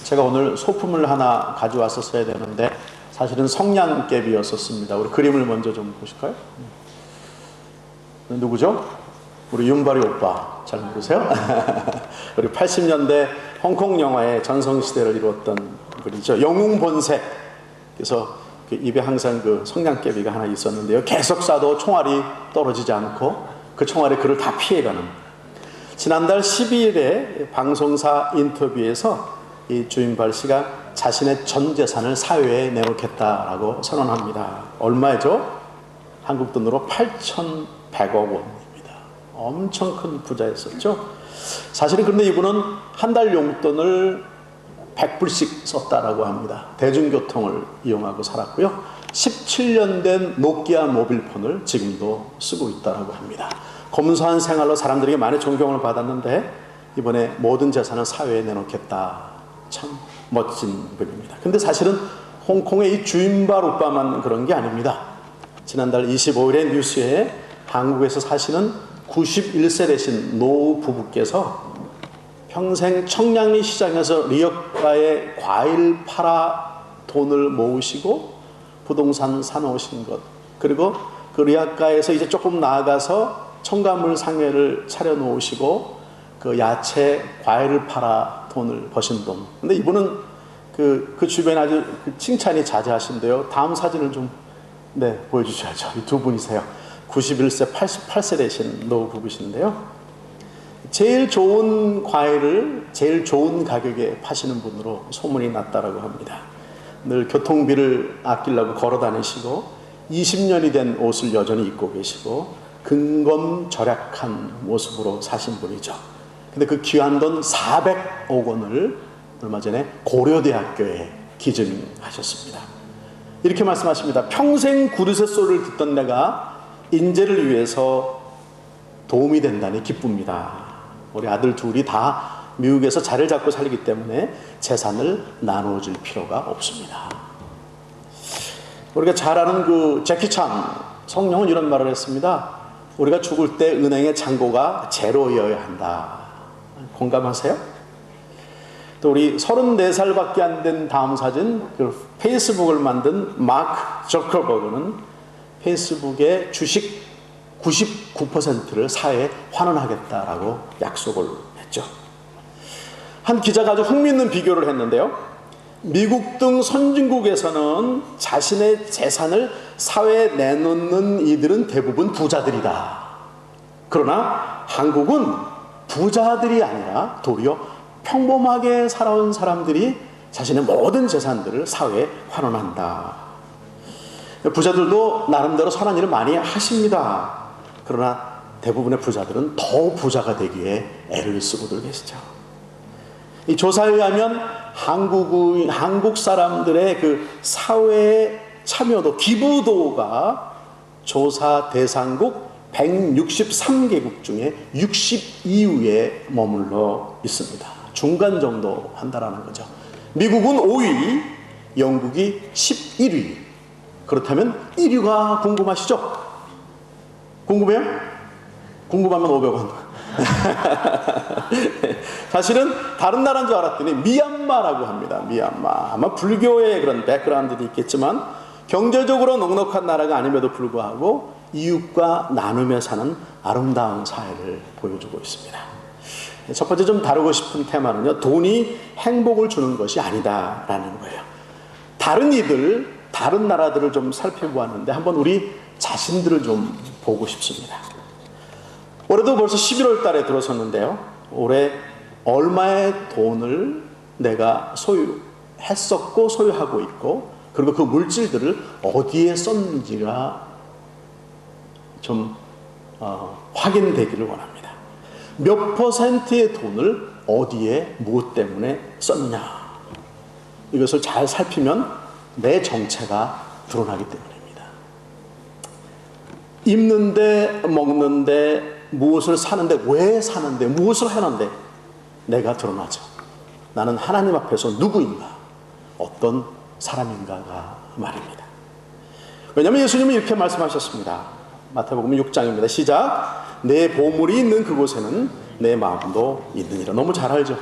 제가 오늘 소품을 하나 가져왔었어야 되는데 사실은 성냥개비였었습니다. 우리 그림을 먼저 좀 보실까요? 누구죠? 우리 윤발이 오빠 잘 모르세요? 우리 80년대 홍콩 영화의 전성시대를 이루었던 분이죠. 영웅본색. 그래서 그 입에 항상 그 성냥개비가 하나 있었는데요. 계속 쏴도 총알이 떨어지지 않고 그 총알에 그를 다 피해가는. 지난달 12일에 방송사 인터뷰에서 이 주윤발 씨가 자신의 전 재산을 사회에 내놓겠다라고 선언합니다. 얼마죠? 한국 돈으로 8,100억 원입니다. 엄청 큰 부자였었죠. 사실은 그런데 이분은 한 달 용돈을 100불씩 썼다라고 합니다. 대중교통을 이용하고 살았고요. 17년 된 노키아 모빌폰을 지금도 쓰고 있다고 합니다. 검소한 생활로 사람들에게 많이 존경을 받았는데 이번에 모든 재산을 사회에 내놓겠다. 참 멋진 분입니다. 근데 사실은 홍콩의 이 주윤발 오빠만 그런 게 아닙니다. 지난달 25일에 뉴스에 한국에서 사시는 91세 되신 노 부부께서 평생 청량리 시장에서 리어카에 과일 팔아 돈을 모으시고 부동산 사놓으신 것, 그리고 그 리어카에서 이제 조금 나아가서 첨가물 상회를 차려놓으시고 그 야채 과일을 팔아 돈을 버신 돈. 근데 이분은 그 주변에 아주 칭찬이 자자하신데요. 다음 사진을 좀 보여주셔야죠. 이 두 분이세요. 91세 88세 되신 노 부부신데요. 제일 좋은 과일을 제일 좋은 가격에 파시는 분으로 소문이 났다라고 합니다. 늘 교통비를 아끼려고 걸어 다니시고 20년이 된 옷을 여전히 입고 계시고 근검절약한 모습으로 사신 분이죠. 근데 그 귀한 돈 400억 원을 얼마 전에 고려대학교에 기증하셨습니다. 이렇게 말씀하십니다. 평생 구르쇠소리를 듣던 내가 인재를 위해서 도움이 된다니 기쁩니다. 우리 아들 둘이 다 미국에서 자리를 잡고 살기 때문에 재산을 나눠줄 필요가 없습니다. 우리가 잘 아는 그 제키 찬 성령은 이런 말을 했습니다. 우리가 죽을 때 은행의 잔고가 제로여야 한다. 공감하세요? 또 우리 34살밖에 안 된 다음 사진, 그 페이스북을 만든 마크 저커버그는 페이스북의 주식 99%를 사회에 환원하겠다라고 약속을 했죠. 한 기자가 아주 흥미있는 비교를 했는데요. 미국 등 선진국에서는 자신의 재산을 사회에 내놓는 이들은 대부분 부자들이다. 그러나 한국은 부자들이 아니라 도리어 평범하게 살아온 사람들이 자신의 모든 재산들을 사회에 환원한다. 부자들도 나름대로 선한 일을 많이 하십니다. 그러나 대부분의 부자들은 더 부자가 되기 위해 애를 쓰고들 계시죠. 이 조사에 의하면 한국 사람들의 그 사회의 참여도, 기부도가 조사 대상국 163개국 중에 62위에 머물러 있습니다. 중간 정도 한다라는 거죠. 미국은 5위, 영국이 11위. 그렇다면 1위가 궁금하시죠? 궁금해요? 궁금하면 500원. 사실은 다른 나라인 줄 알았더니 미얀마라고 합니다. 미얀마. 아마 불교의 그런 백그라운드도 있겠지만 경제적으로 넉넉한 나라가 아님에도 불구하고 이웃과 나누며 사는 아름다운 사회를 보여주고 있습니다. 첫 번째 좀 다루고 싶은 테마는요, 돈이 행복을 주는 것이 아니다라는 거예요. 다른 이들, 다른 나라들을 좀 살펴보았는데 한번 우리 자신들을 좀 보고 싶습니다. 올해도 벌써 11월 달에 들어섰는데요. 올해 얼마의 돈을 내가 소유했었고 소유하고 있고, 그리고 그 물질들을 어디에 썼는지가 좀 확인되기를 원합니다. 몇 퍼센트의 돈을 어디에 무엇 때문에 썼냐, 이것을 잘 살피면 내 정체가 드러나기 때문입니다. 입는데, 먹는데, 무엇을 사는데, 왜 사는데, 무엇을 하는데 내가 드러나죠. 나는 하나님 앞에서 누구인가, 어떤 사람인가가 말입니다. 왜냐하면 예수님은 이렇게 말씀하셨습니다. 마태복음 6장입니다. 시작. 내 보물이 있는 그곳에는 내 마음도 있느니라. 너무 잘 알죠.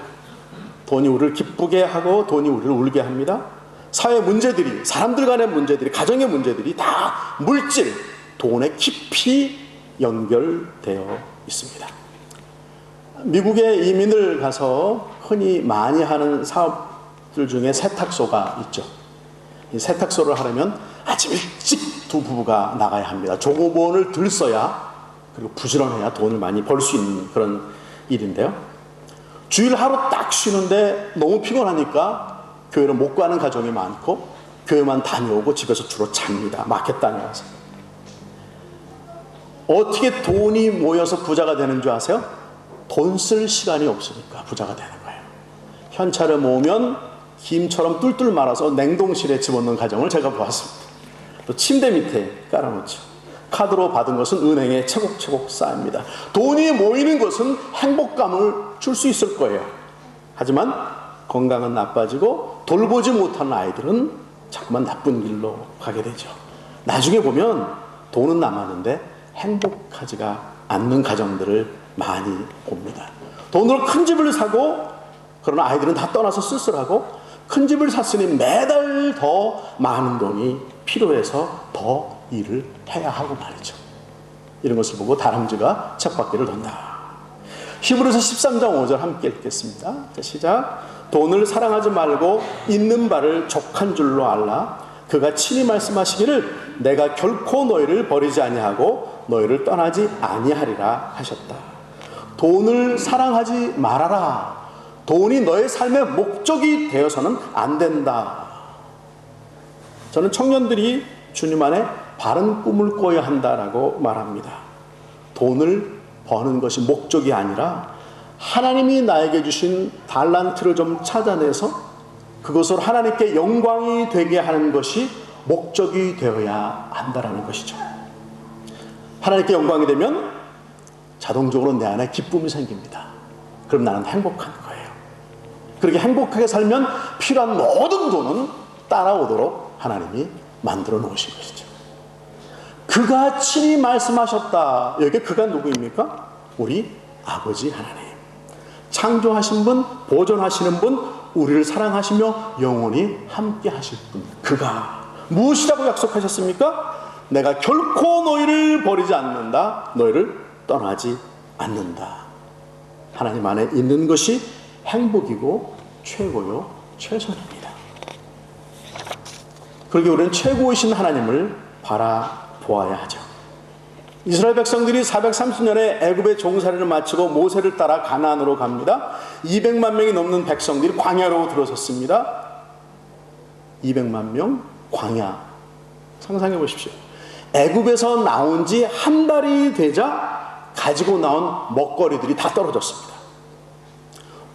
돈이 우리를 기쁘게 하고 돈이 우리를 울게 합니다. 사회 문제들이, 사람들 간의 문제들이, 가정의 문제들이 다 물질, 돈에 깊이 연결되어 있습니다. 미국에 이민을 가서 흔히 많이 하는 사업들 중에 세탁소가 있죠. 이 세탁소를 하려면 아침 일찍 두 부부가 나가야 합니다. 종업원을 들써야, 그리고 부지런해야 돈을 많이 벌 수 있는 그런 일인데요. 주일 하루 딱 쉬는데 너무 피곤하니까 교회를 못 가는 가정이 많고, 교회만 다녀오고 집에서 주로 잡니다. 마켓 다녀와서. 어떻게 돈이 모여서 부자가 되는 줄 아세요? 돈 쓸 시간이 없으니까 부자가 되는 거예요. 현찰을 모으면 김처럼 뚫뚫 말아서 냉동실에 집어넣는 가정을 제가 보았습니다. 또 침대 밑에 깔아놓죠. 카드로 받은 것은 은행에 차곡차곡 쌓입니다. 돈이 모이는 것은 행복감을 줄 수 있을 거예요. 하지만 건강은 나빠지고 돌보지 못하는 아이들은 자꾸만 나쁜 길로 가게 되죠. 나중에 보면 돈은 남았는데 행복하지가 않는 가정들을 많이 봅니다. 돈으로 큰 집을 사고, 그러나 아이들은 다 떠나서 쓸쓸하고, 큰 집을 샀으니 매달 더 많은 돈이 필요해서 더 일을 해야 하고 말이죠. 이런 것을 보고 다람쥐가 쳇바퀴를 돈다. 히브리서 13장 5절 함께 읽겠습니다. 자, 시작. 돈을 사랑하지 말고 있는 바를 족한 줄로 알라. 그가 친히 말씀하시기를 내가 결코 너희를 버리지 아니하고 너희를 떠나지 아니하리라 하셨다. 돈을 사랑하지 말아라. 돈이 너의 삶의 목적이 되어서는 안 된다. 저는 청년들이 주님 안에 바른 꿈을 꿔야 한다라고 말합니다. 돈을 버는 것이 목적이 아니라 하나님이 나에게 주신 달란트를 좀 찾아내서 그것을 하나님께 영광이 되게 하는 것이 목적이 되어야 한다라는 것이죠. 하나님께 영광이 되면 자동적으로 내 안에 기쁨이 생깁니다. 그럼 나는 행복한 거예요. 그렇게 행복하게 살면 필요한 모든 돈은 따라오도록 하나님이 만들어 놓으신 것이죠. 그가 친히 말씀하셨다. 여기 그가 누구입니까? 우리 아버지 하나님. 창조하신 분, 보존하시는 분, 우리를 사랑하시며 영원히 함께 하실 분. 그가 무엇이라고 약속하셨습니까? 내가 결코 너희를 버리지 않는다. 너희를 떠나지 않는다. 하나님 안에 있는 것이 행복이고 최고요 최선입니다. 그러기에 우리는 최고이신 하나님을 바라보아야 하죠. 이스라엘 백성들이 430년에 애굽의 종살이를 마치고 모세를 따라 가나안으로 갑니다. 200만 명이 넘는 백성들이 광야로 들어섰습니다. 200만 명 광야. 상상해 보십시오. 애굽에서 나온 지 한 달이 되자 가지고 나온 먹거리들이 다 떨어졌습니다.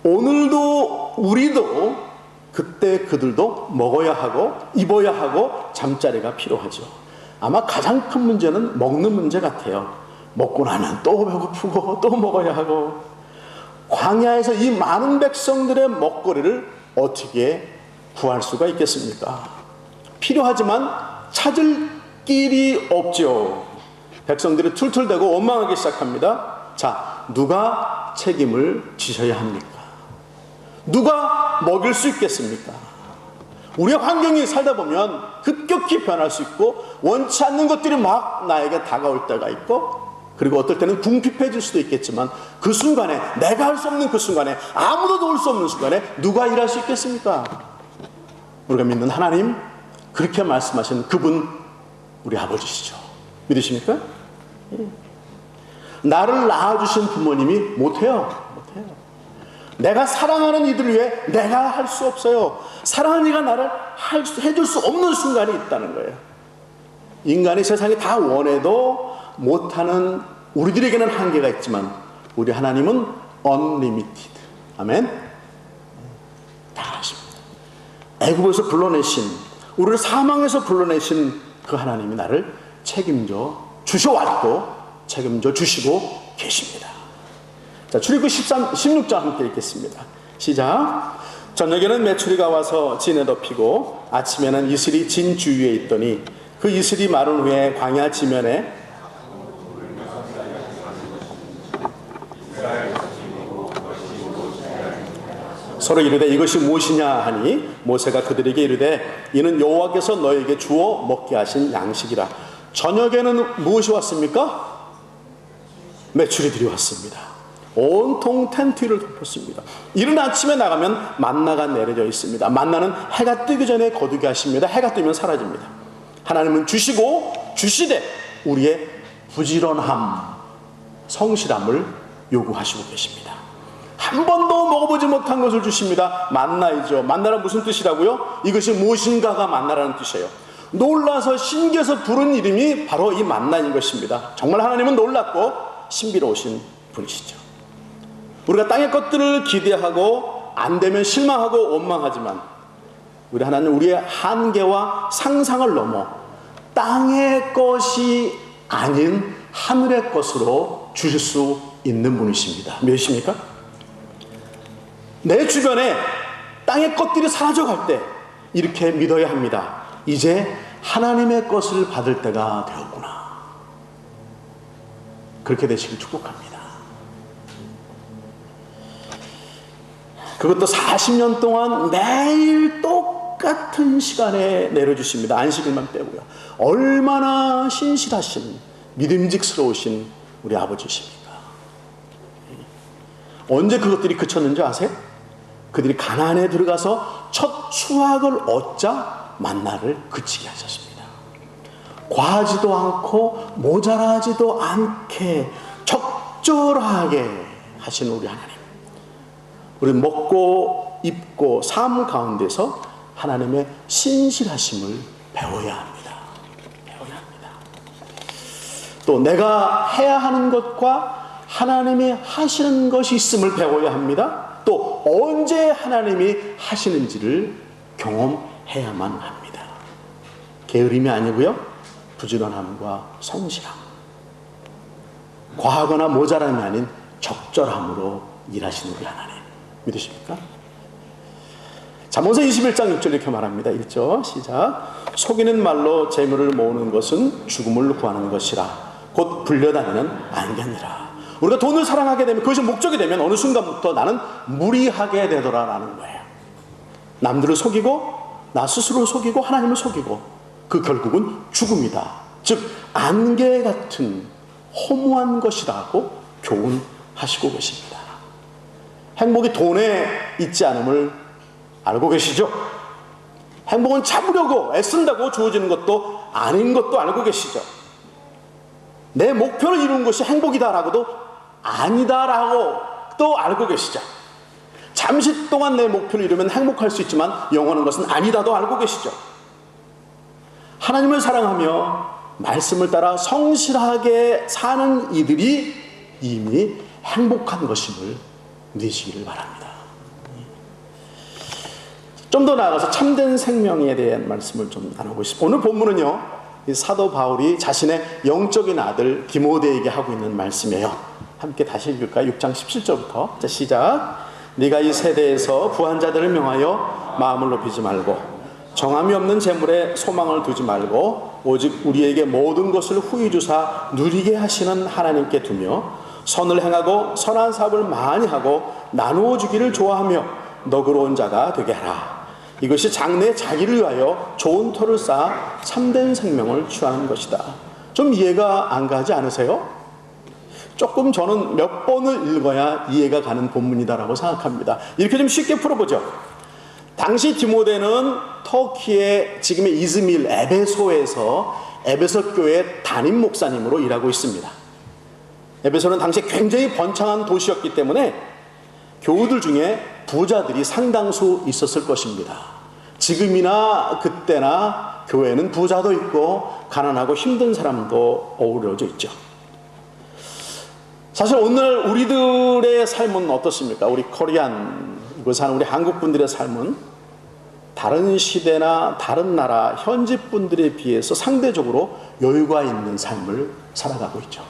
오늘도 우리도 그때 그들도 먹어야 하고 입어야 하고 잠자리가 필요하죠. 아마 가장 큰 문제는 먹는 문제 같아요. 먹고 나면 또 배고프고 또 먹어야 하고. 광야에서 이 많은 백성들의 먹거리를 어떻게 구할 수가 있겠습니까? 필요하지만 찾을 길이 없죠. 백성들이 툴툴대고 원망하기 시작합니다. 자, 누가 책임을 지셔야 합니까? 누가 먹일 수 있겠습니까? 우리의 환경이 살다 보면 급격히 변할 수 있고 원치 않는 것들이 막 나에게 다가올 때가 있고, 그리고 어떨 때는 궁핍해질 수도 있겠지만 그 순간에, 내가 할 수 없는 그 순간에, 아무도 도울 수 없는 순간에 누가 일할 수 있겠습니까? 우리가 믿는 하나님, 그렇게 말씀하신 그분 우리 아버지시죠. 믿으십니까? 나를 낳아주신 부모님이 못해요. 내가 사랑하는 이들을 위해 내가 할 수 없어요. 사랑하는 이가 나를 해줄 수 없는 순간이 있다는 거예요. 인간이 세상에 다 원해도 못하는 우리들에게는 한계가 있지만 우리 하나님은 unlimited. 아멘. 다 하십니다. 애굽에서 불러내신, 우리를 사망에서 불러내신 그 하나님이 나를 책임져 주셔왔고 책임져 주시고 계십니다. 자, 출애굽기 16장 함께 읽겠습니다. 시작. 저녁에는 메추리가 와서 진에 덮이고 아침에는 이슬이 진 주위에 있더니 그 이슬이 마른 후에 광야 지면에 서로 이르되 이것이 무엇이냐 하니 모세가 그들에게 이르되 이는 여호와께서 너에게 주어 먹게 하신 양식이라. 저녁에는 무엇이 왔습니까? 메추리들이 왔습니다. 온통 텐트 위를 덮었습니다. 이른 아침에 나가면 만나가 내려져 있습니다. 만나는 해가 뜨기 전에 거두게 하십니다. 해가 뜨면 사라집니다. 하나님은 주시고 주시되 우리의 부지런함, 성실함을 요구하시고 계십니다. 한 번도 먹어보지 못한 것을 주십니다. 만나이죠. 만나란 무슨 뜻이라고요? 이것이 무엇인가가 만나라는 뜻이에요. 놀라서 신기해서 부른 이름이 바로 이 만나인 것입니다. 정말 하나님은 놀랍고 신비로우신 분이시죠. 우리가 땅의 것들을 기대하고 안 되면 실망하고 원망하지만 우리 하나님은 우리의 한계와 상상을 넘어 땅의 것이 아닌 하늘의 것으로 주실 수 있는 분이십니다. 몇십니까? 내 주변에 땅의 것들이 사라져갈 때 이렇게 믿어야 합니다. 이제 하나님의 것을 받을 때가 되었구나. 그렇게 되시길 축복합니다. 그것도 40년 동안 매일 똑같은 시간에 내려주십니다. 안식일만 빼고요. 얼마나 신실하신 믿음직스러우신 우리 아버지십니까? 언제 그것들이 그쳤는지 아세요? 그들이 가나안에 들어가서 첫 수확을 얻자 만나를 그치게 하셨습니다. 과하지도 않고 모자라지도 않게 적절하게 하시는 우리 하나님. 우리 먹고 입고 삶 가운데서 하나님의 신실하심을 배워야 합니다. 배워야 합니다. 또 내가 해야 하는 것과 하나님이 하시는 것이 있음을 배워야 합니다. 또 언제 하나님이 하시는지를 경험해야만 합니다. 게으름이 아니고요, 부지런함과 성실함, 과하거나 모자람이 아닌 적절함으로 일하시는 우리 하나님 믿으십니까? 잠언서 21장 6절 이렇게 말합니다. 1절 시작. 속이는 말로 재물을 모으는 것은 죽음을 구하는 것이라 곧 불려다니는 안개니라. 우리가 돈을 사랑하게 되면 그것이 목적이 되면 어느 순간부터 나는 무리하게 되더라라는 거예요. 남들을 속이고 나 스스로 속이고 하나님을 속이고 그 결국은 죽음이다. 즉 안개 같은 허무한 것이라고 교훈하시고 계십니다. 행복이 돈에 있지 않음을 알고 계시죠? 행복은 잡으려고 애쓴다고 주어지는 것도 아닌 것도 알고 계시죠? 내 목표를 이루는 것이 행복이다라고도 아니다라고 또 알고 계시죠? 잠시 동안 내 목표를 이루면 행복할 수 있지만 영원한 것은 아니다도 알고 계시죠? 하나님을 사랑하며 말씀을 따라 성실하게 사는 이들이 이미 행복한 것임을 믿으시기를 바랍니다. 좀 더 나아가서 참된 생명에 대한 말씀을 좀 나누고 싶습니다. 오늘 본문은요, 이 사도 바울이 자신의 영적인 아들 디모데에게 하고 있는 말씀이에요. 함께 다시 읽을까요? 6장 17절부터. 자, 시작. 네가 이 세대에서 부한 자들을 명하여 마음을 높이지 말고 정함이 없는 재물에 소망을 두지 말고 오직 우리에게 모든 것을 후히 주사 누리게 하시는 하나님께 두며 선을 행하고 선한 사업을 많이 하고 나누어 주기를 좋아하며 너그러운 자가 되게 하라. 이것이 장래에 자기를 위하여 좋은 터를 쌓아 참된 생명을 취하는 것이다. 좀 이해가 안 가지 않으세요? 조금 저는 몇 번을 읽어야 이해가 가는 본문이다라고 생각합니다. 이렇게 좀 쉽게 풀어보죠. 당시 디모데는 터키의 지금의 이즈밀 에베소에서 에베소 교회 담임 목사님으로 일하고 있습니다. 에베소는 당시 굉장히 번창한 도시였기 때문에 교우들 중에 부자들이 상당수 있었을 것입니다. 지금이나 그때나 교회는 부자도 있고 가난하고 힘든 사람도 어우러져 있죠. 사실 오늘 우리들의 삶은 어떻습니까? 우리 코리안, 이곳 사는 우리 한국 분들의 삶은 다른 시대나 다른 나라 현지 분들에 비해서 상대적으로 여유가 있는 삶을 살아가고 있죠.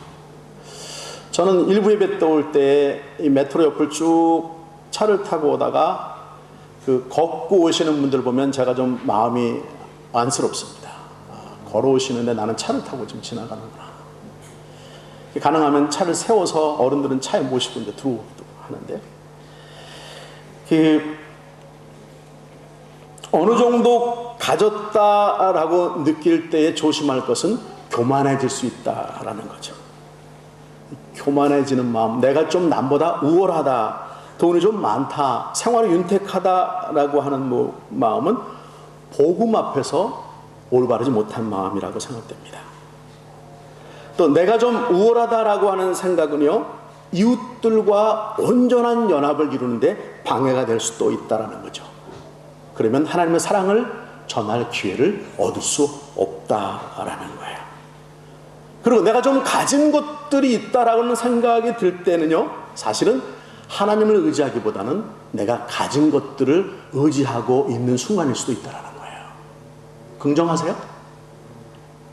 저는 일부 예배 때 올 때 이 메트로 옆을 쭉 차를 타고 오다가 그 걷고 오시는 분들 보면 제가 좀 마음이 안쓰럽습니다. 걸어오시는데 나는 차를 타고 좀 지나가는구나. 가능하면 차를 세워서 어른들은 차에 모시고 이제 들어오기도 하는데, 어느 정도 가졌다라고 느낄 때에 조심할 것은 교만해질 수 있다라는 거죠. 교만해지는 마음, 내가 좀 남보다 우월하다, 돈이 좀 많다, 생활이 윤택하다라고 하는 마음은 복음 앞에서 올바르지 못한 마음이라고 생각됩니다. 또 내가 좀 우월하다라고 하는 생각은요, 이웃들과 온전한 연합을 이루는데 방해가 될 수도 있다라는 거죠. 그러면 하나님의 사랑을 전할 기회를 얻을 수 없다라는 거예요. 그리고 내가 좀 가진 것들이 있다라는 생각이 들 때는요, 사실은 하나님을 의지하기보다는 내가 가진 것들을 의지하고 있는 순간일 수도 있다라는 거예요. 긍정하세요?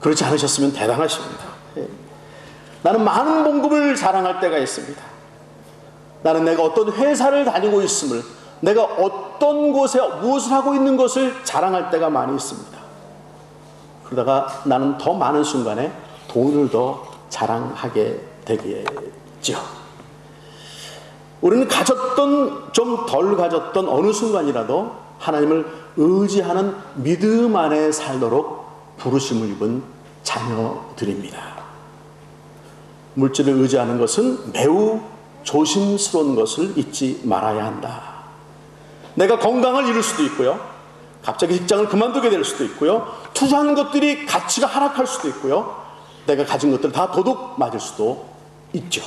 그렇지 않으셨으면 대단하십니다. 나는 많은 봉급을 자랑할 때가 있습니다. 나는 내가 어떤 회사를 다니고 있음을, 내가 어떤 곳에 무엇을 하고 있는 것을 자랑할 때가 많이 있습니다. 그러다가 나는 더 많은 순간에 돈을 더 자랑하게 되겠죠. 우리는 가졌던, 좀 덜 가졌던 어느 순간이라도 하나님을 의지하는 믿음 안에 살도록 부르심을 입은 자녀들입니다. 물질을 의지하는 것은 매우 조심스러운 것을 잊지 말아야 한다. 내가 건강을 잃을 수도 있고요, 갑자기 직장을 그만두게 될 수도 있고요, 투자하는 것들이 가치가 하락할 수도 있고요, 내가 가진 것들 다 도둑 맞을 수도 있죠.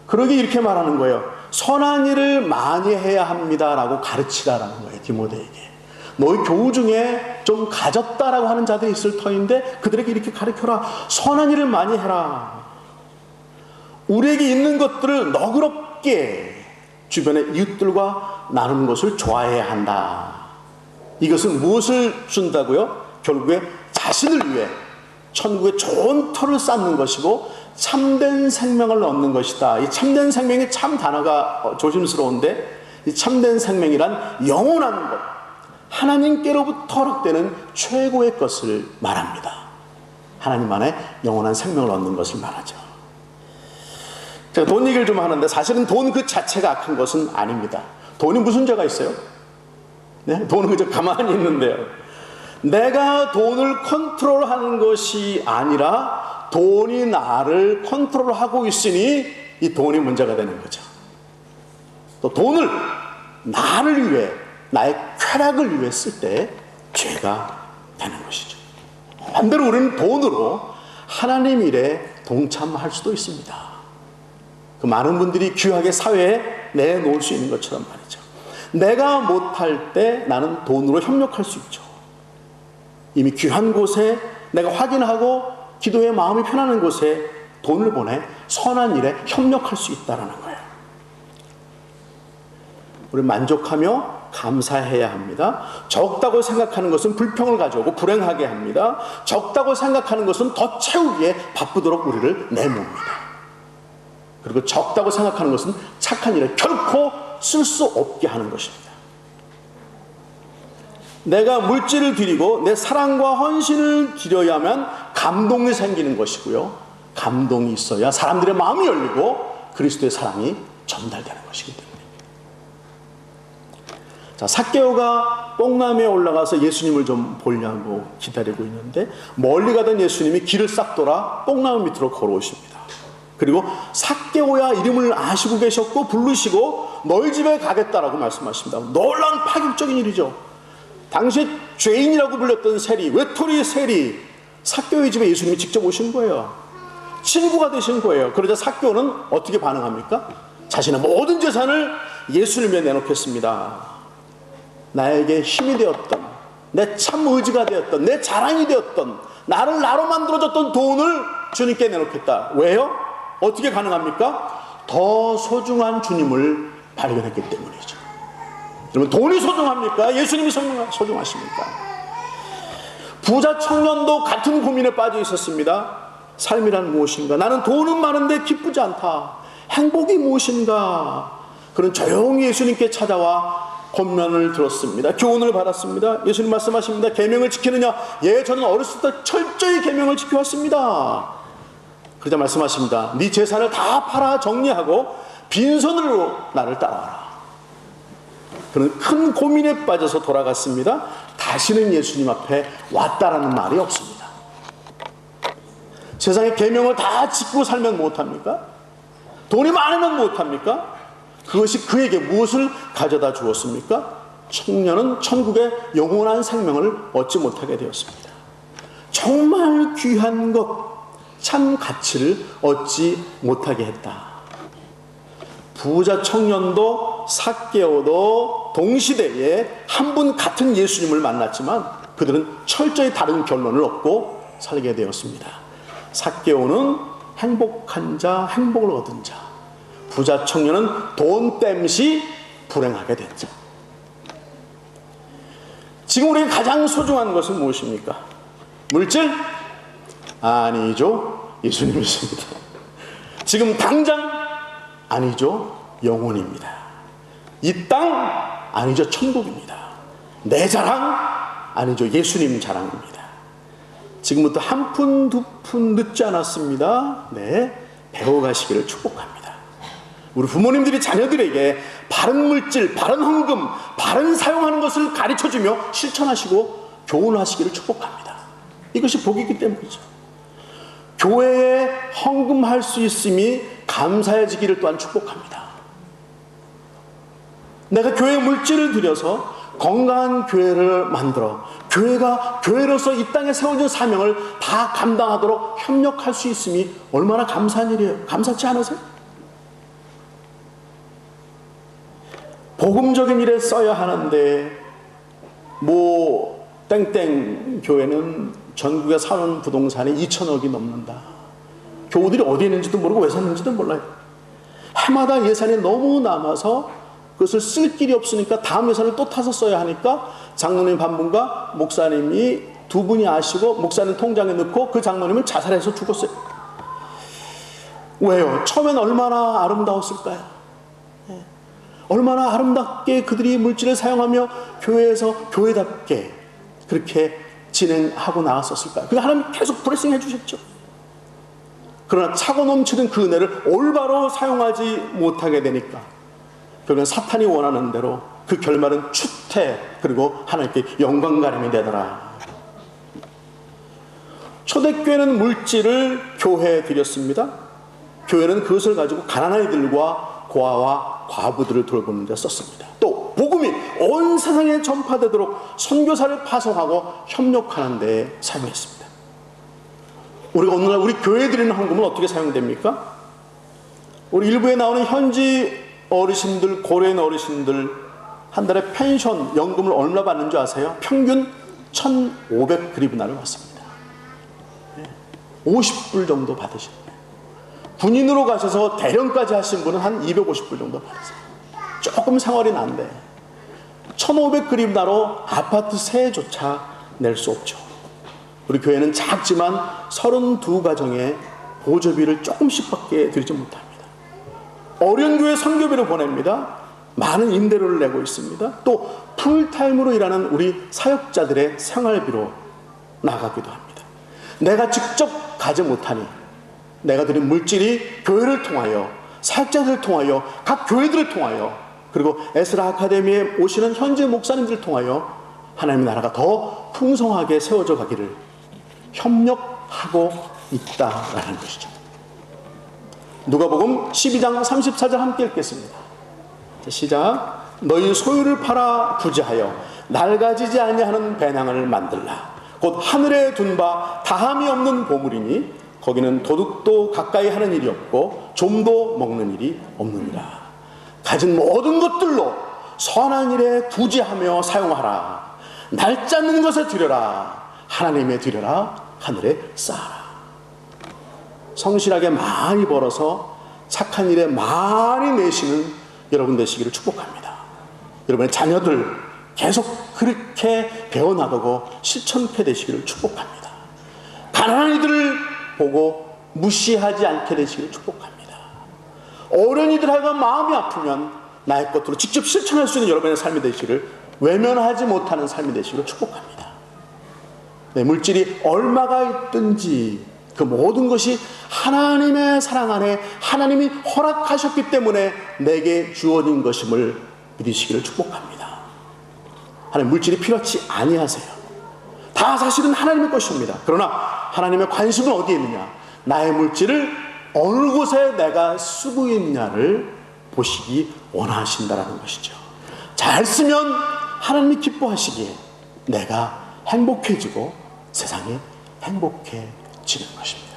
그러기 이렇게 말하는 거예요. 선한 일을 많이 해야 합니다라고 가르치라라는 거예요, 디모데에게. 너희 교우 중에 좀 가졌다라고 하는 자들이 있을 터인데 그들에게 이렇게 가르쳐라. 선한 일을 많이 해라. 우리에게 있는 것들을 너그럽게 주변의 이웃들과 나누는 것을 좋아해야 한다. 이것은 무엇을 준다고요? 결국에 자신을 위해 천국의 좋은 터를 쌓는 것이고 참된 생명을 얻는 것이다. 이 참된 생명이 참 단어가 조심스러운데, 이 참된 생명이란 영원한 것, 하나님께로부터 허락되는 최고의 것을 말합니다. 하나님 안에 영원한 생명을 얻는 것을 말하죠. 제가 돈 얘기를 좀 하는데 사실은 돈 그 자체가 악한 것은 아닙니다. 돈이 무슨 죄가 있어요? 네? 돈은 그저 가만히 있는데요. 내가 돈을 컨트롤하는 것이 아니라 돈이 나를 컨트롤하고 있으니 이 돈이 문제가 되는 거죠. 또 돈을 나를 위해, 나의 쾌락을 위해 쓸 때 죄가 되는 것이죠. 반대로 우리는 돈으로 하나님 일에 동참할 수도 있습니다. 그 많은 분들이 귀하게 사회에 내놓을 수 있는 것처럼 말이죠. 내가 못할 때 나는 돈으로 협력할 수 있죠. 이미 귀한 곳에 내가 확인하고 기도의 마음이 편하는 곳에 돈을 보내 선한 일에 협력할 수 있다는 거예요. 우리 만족하며 감사해야 합니다. 적다고 생각하는 것은 불평을 가져오고 불행하게 합니다. 적다고 생각하는 것은 더 채우기에 바쁘도록 우리를 내모읍니다. 그리고 적다고 생각하는 것은 착한 일에 결코 쓸 수 없게 하는 것입니다. 내가 물질을 드리고 내 사랑과 헌신을 드려야만 감동이 생기는 것이고요, 감동이 있어야 사람들의 마음이 열리고 그리스도의 사랑이 전달되는 것이기 때문에. 자, 삭개오가 뽕나무에 올라가서 예수님을 좀 보려고 기다리고 있는데 멀리 가던 예수님이 길을 싹 돌아 뽕나무 밑으로 걸어오십니다. 그리고 삭개오야 이름을 아시고 계셨고 부르시고 너희 집에 가겠다라고 말씀하십니다. 놀라운 파격적인 일이죠. 당시 죄인이라고 불렸던 세리, 외톨이 세리, 삭개오의 집에 예수님이 직접 오신 거예요. 친구가 되신 거예요. 그러자 삭개오는 어떻게 반응합니까? 자신의 모든 재산을 예수님에 내놓겠습니다. 나에게 힘이 되었던, 내 참 의지가 되었던, 내 자랑이 되었던, 나를 나로 만들어줬던 돈을 주님께 내놓겠다. 왜요? 어떻게 가능합니까? 더 소중한 주님을 발견했기 때문이죠. 여러분, 돈이 소중합니까? 예수님이 소중하십니까? 부자 청년도 같은 고민에 빠져 있었습니다. 삶이란 무엇인가? 나는 돈은 많은데 기쁘지 않다. 행복이 무엇인가? 그는 조용히 예수님께 찾아와 권면을 들었습니다. 교훈을 받았습니다. 예수님 말씀하십니다. 계명을 지키느냐? 예, 저는 어렸을 때 철저히 계명을 지켜왔습니다. 그러자 말씀하십니다. 네 재산을 다 팔아 정리하고 빈손으로 나를 따라와라. 그는 큰 고민에 빠져서 돌아갔습니다. 다시는 예수님 앞에 왔다라는 말이 없습니다. 세상의 계명을 다 지키고 살면 못합니까? 돈이 많으면 못합니까? 그것이 그에게 무엇을 가져다 주었습니까? 청년은 천국의 영원한 생명을 얻지 못하게 되었습니다. 정말 귀한 것, 참 가치를 얻지 못하게 했다. 부자 청년도 삭개오도 동시대에 한 분 같은 예수님을 만났지만 그들은 철저히 다른 결론을 얻고 살게 되었습니다. 삭개오는 행복한 자, 행복을 얻은 자, 부자 청년은 돈 땜시 불행하게 된 자. 지금 우리에게 가장 소중한 것은 무엇입니까? 물질? 아니죠. 예수님이십니다. 지금 당장? 아니죠. 영혼입니다. 이 땅? 아니죠. 천국입니다. 내 자랑? 아니죠. 예수님 자랑입니다. 지금부터 한 푼, 두 푼 늦지 않았습니다. 네, 배워가시기를 축복합니다. 우리 부모님들이 자녀들에게 바른 물질, 바른 헌금, 바른 사용하는 것을 가르쳐주며 실천하시고 교훈하시기를 축복합니다. 이것이 복이기 때문이죠. 교회에 헌금할 수 있음이 감사해지기를 또한 축복합니다. 내가 교회에 물질을 들여서 건강한 교회를 만들어 교회가 교회로서 이 땅에 세워진 사명을 다 감당하도록 협력할 수 있음이 얼마나 감사한 일이에요. 감사치 않으세요? 복음적인 일에 써야 하는데 땡땡 교회는 전국에 사는 부동산이 2천억이 넘는다. 교우들이 어디에 있는지도 모르고 왜 샀는지도 몰라요. 해마다 예산이 너무 남아서 그것을 쓸 길이 없으니까 다음 예산을 또 타서 써야 하니까 장로님 한 분과 목사님이 두 분이 아시고 목사님 통장에 넣고 그 장로님은 자살해서 죽었어요. 왜요? 처음엔 얼마나 아름다웠을까요? 얼마나 아름답게 그들이 물질을 사용하며 교회에서 교회답게 그렇게 진행하고 나왔었을까요? 그 하나님 계속 브레싱 해주셨죠. 그러나 차고 넘치는 그 은혜를 올바로 사용하지 못하게 되니까 결국은 사탄이 원하는 대로 그 결말은 추태, 그리고 하나님께 영광가림이 되더라. 초대교회는 물질을 교회에 드렸습니다. 교회는 그것을 가지고 가난한 이들과 고아와 과부들을 돌보는 데 썼습니다. 또 복음이 온 세상에 전파되도록 선교사를 파송하고 협력하는 데 사용했습니다. 우리가 오늘날 우리 교회에 드리는 헌금은 어떻게 사용됩니까? 우리 일부에 나오는 현지 어르신들, 고려인 어르신들 한 달에 펜션, 연금을 얼마 받는 줄 아세요? 평균 1,500그리브나를 받습니다. 50불 정도 받으시는 거예요. 군인으로 가셔서 대령까지 하신 분은 한 250불 정도 받으세요. 조금 생활이 난데 1,500그리브나로 아파트 세조차 낼 수 없죠. 우리 교회는 작지만 32가정에 보조비를 조금씩밖에 드리지 못합니다. 어려운 교회 선교비를 보냅니다. 많은 임대료를 내고 있습니다. 또 풀타임으로 일하는 우리 사역자들의 생활비로 나가기도 합니다. 내가 직접 가지 못하니 내가 드린 물질이 교회를 통하여, 사역자들을 통하여, 각 교회들을 통하여, 그리고 에스라 아카데미에 오시는 현지 목사님들을 통하여 하나님의 나라가 더 풍성하게 세워져 가기를 협력하고 있다라는 것이죠. 누가복음 12장 34절 함께 읽겠습니다. 자, 시작. 너희 소유를 팔아 부지하여 낡아지지 아니하는 배낭을 만들라. 곧 하늘에 둔 바 다함이 없는 보물이니 거기는 도둑도 가까이 하는 일이 없고 좀도 먹는 일이 없느니라. 가진 모든 것들로 선한 일에 부지하며 사용하라. 날짜 있는 것에 드려라. 하나님에 드려라. 하늘에 쌓아라. 성실하게 많이 벌어서 착한 일에 많이 내시는 여러분 되시기를 축복합니다. 여러분의 자녀들 계속 그렇게 배워나가고 실천케 되시기를 축복합니다. 가난한 이들을 보고 무시하지 않게 되시기를 축복합니다. 어린이들하고 마음이 아프면 나의 것으로 직접 실천할 수 있는 여러분의 삶이 되시기를, 외면하지 못하는 삶이 되시기를 축복합니다. 내 물질이 얼마가 있든지 그 모든 것이 하나님의 사랑 안에 하나님이 허락하셨기 때문에 내게 주어진 것임을 믿으시기를 축복합니다. 하나님 물질이 필요치 아니하세요. 다 사실은 하나님의 것입니다. 그러나 하나님의 관심은 어디에 있느냐? 나의 물질을 어느 곳에 내가 쓰고 있느냐를 보시기 원하신다라는 것이죠. 잘 쓰면 하나님이 기뻐하시기에 내가 행복해지고 세상이 행복해지는 것입니다.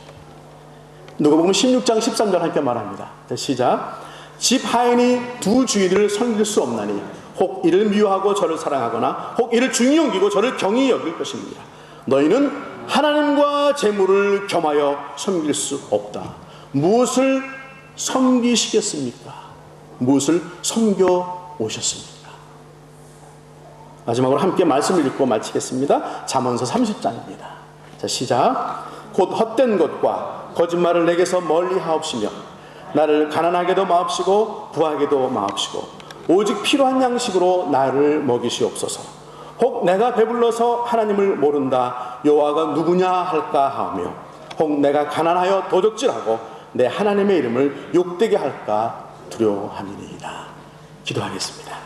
누가복음 16장 13절 함께 말합니다. 시작. 집 하인이 두 주인을 섬길 수 없나니 혹 이를 미워하고 저를 사랑하거나 혹 이를 중히 여기고 저를 경히 여길 것입니다. 너희는 하나님과 재물을 겸하여 섬길 수 없다. 무엇을 섬기시겠습니까? 무엇을 섬겨 오셨습니까? 마지막으로 함께 말씀을 읽고 마치겠습니다. 잠언서 30장입니다. 자, 시작. 곧 헛된 것과 거짓말을 내게서 멀리 하옵시며 나를 가난하게도 마옵시고 부하게도 마옵시고 오직 필요한 양식으로 나를 먹이시옵소서. 혹 내가 배불러서 하나님을 모른다 여호와가 누구냐 할까 하며 혹 내가 가난하여 도적질하고 내 하나님의 이름을 욕되게 할까 두려워함이니이다. 기도하겠습니다.